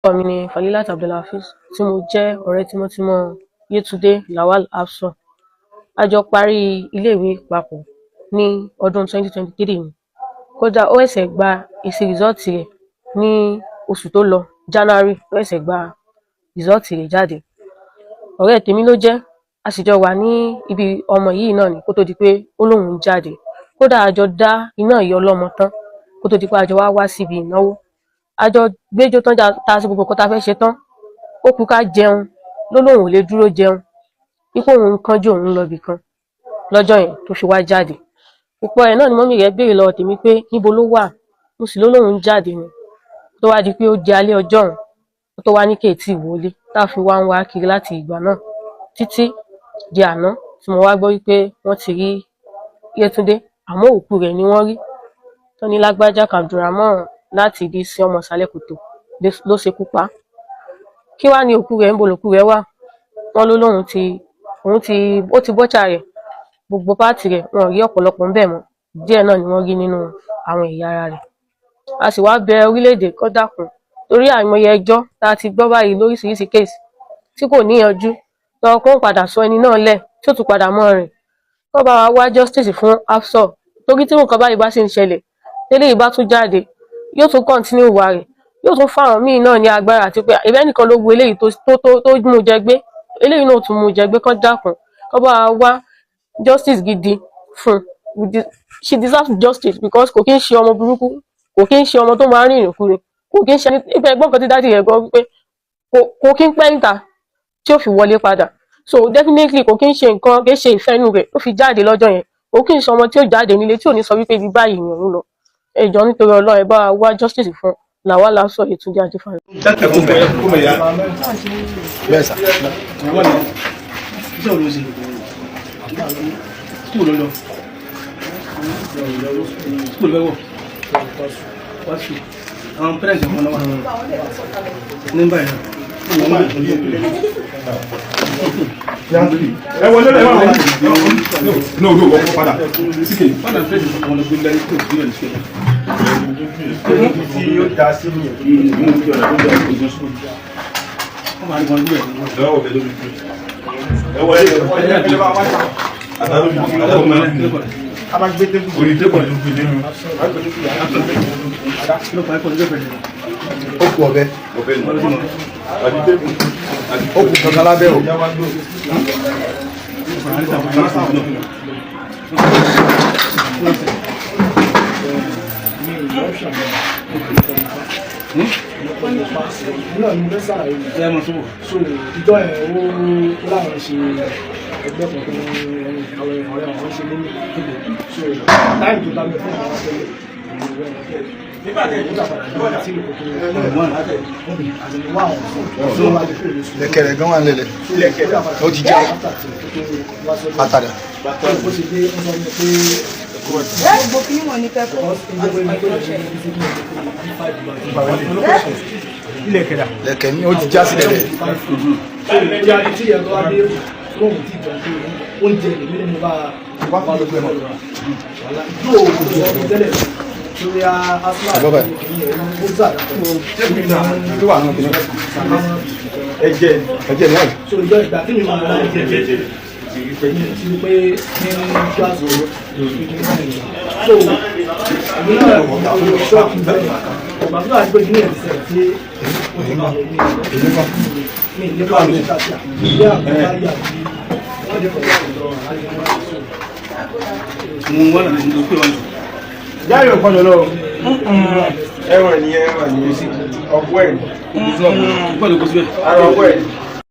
Orúkọ mi ni Falilat Abdulhafiz tí mo jẹ́ ọ̀rẹ́ tímọ́tímọ́ Yetunde Lawal Afson. A jọ parí iléèwé papọ̀ ní ọdún 2023 ni. Kódà ó ṣẹ̀ṣẹ̀ gba èsì rìsọ́ọ̀tì rẹ̀ ní oṣù tó lọ, January ó ṣẹ̀ṣẹ̀ gba rìsọ́ọ̀tì rẹ̀ jáde. Ọ̀rẹ́ tèmi ló jẹ́, a sì jọ wà ní ibi ọmọ yìí náà ni kó tó di pé ó lóun ń jáde. Kódà a jọ dá iná ìyá ọlọ́mọ tán kó tó di pé a jọ wá síbi ìnáwó. A jọ gbéjó tán ta sí gbogbo nǹkan tá fẹ́ ṣe tán. Ó kù ká jẹun, ló lóun ò lè dúró jẹun. Wípé òun ń kánjú òun lọ ibì kan lọ́jọ́ yẹn tó fi wá jáde. Púpọ̀ ẹ̀ náà ni mọ́mì rẹ̀ béèrè lọ́wọ́ tèmi pé níbo ló wà? Mo sì ló lóun ń jáde ni. Tó wá di pé ó di alẹ́ ọjọ́ ọ̀hún, ó tó wá ní kì í tí ì wọlé. Tá fi wá ń wá kiri láti ìgbà náà títí di àná tí mo wá gbọ́ wípé wọ́n ti rí Yetunde, àmọ́ òkú rẹ̀ ni wọ́n rí. Tán ní Lágbájá Abdulrahman láti ìdí sí ọmọ ìsàlẹ̀ kòtò ló ṣekú pa. Kí wá ní òkú rẹ̀, ń bo lòkú rẹ̀ wà? Wọ́n ló lóun ó ti bọ́chà rẹ̀, gbogbo páàtì rẹ̀ wọn ò rí ọ̀pọ̀lọpọ̀ ń bẹ̀ mọ́. Díẹ̀ náà ni wọ́n rí nínú àwọn ẹ̀yà ara rẹ̀. A sì wá bẹ orílẹ̀-èdè kó dákun torí àìmọye ẹjọ́ tá a ti gbọ́ báyìí lóríṣiríṣi kéèsì tí kò níyanjú. Lọ́wọ́ kó ń padà sọ ẹni náà lẹ̀ tí ó tún padà mọ́ rìn. Kó bá wa wá justice fún Afson torí tí nǹkan báyìí bá sì ń ṣẹlẹ̀, tẹ́lẹ̀ bá tún jáde, yóò tún continue ìwà rẹ̀, yóò tún fáwọn míì náà ní agbára àti pé ìbẹ́ nìkan ló wo eléyìí tó mú jẹ gbé, eléyìí náà tún mú jẹ gbé. Kó dákun kó bá wa wá justice gidi fún. She deserves justice because kò kí ń ṣe ọmọ burúkú, kò kí ń ṣe ọmọ tó máa ń rìnrìn kúrin, kò kí ń ṣe ẹgbẹ́ ẹgbọ́n kan tí dáàdì rẹ̀ gbọ́ wípé kò kí ń pẹ́ níta tí ó fi wọlé padà. So definitely kò kí ń ṣe nǹkan, kì í ṣe ìfẹ́ inú rẹ̀ ó fi jáde lọ́jọ́ yẹn. Kò kí ń ṣe ọmọ tí ó jáde nílé tí ò ní sọ wípé ibi báyìí ni òun lọ. Ẹ jọ̀ọ́ nítorí Ọlọ́run ẹ bá wa wá justice fún Lawal Afson Yetunde Ajífàlà. Yes, sir. Kankan lábẹ́ o. Lẹ̀kẹ̀rẹ̀ gan wà nílẹ̀ ó ti já àtàdà. Lẹ̀kẹ̀ ní ó ti já sílẹ̀ lẹ̀. Ẹ̀jẹ̀ ní àyè. So ìjọ ìgbà tí mi máa ń ẹ̀jẹ̀ ti pé ní kíláàsì so èmi náà ṣọ́ọ̀kì bẹ́ẹ̀ ọ̀gbà tó àti pé ní ẹ̀sẹ̀ tí ó ti máa ní nípa àwọn ìṣàṣà ilé àgbáyé àti wọ́n jẹ́ kọ̀ọ̀kan ìjọ àti mo wọ́n náà ní pé wọ́n jáyọ̀ kan lọ ẹwọ̀n ni ọ̀pọ̀ ẹ̀ gbọ́dọ̀ kó síbẹ̀ ara ọ̀pọ̀ ẹ̀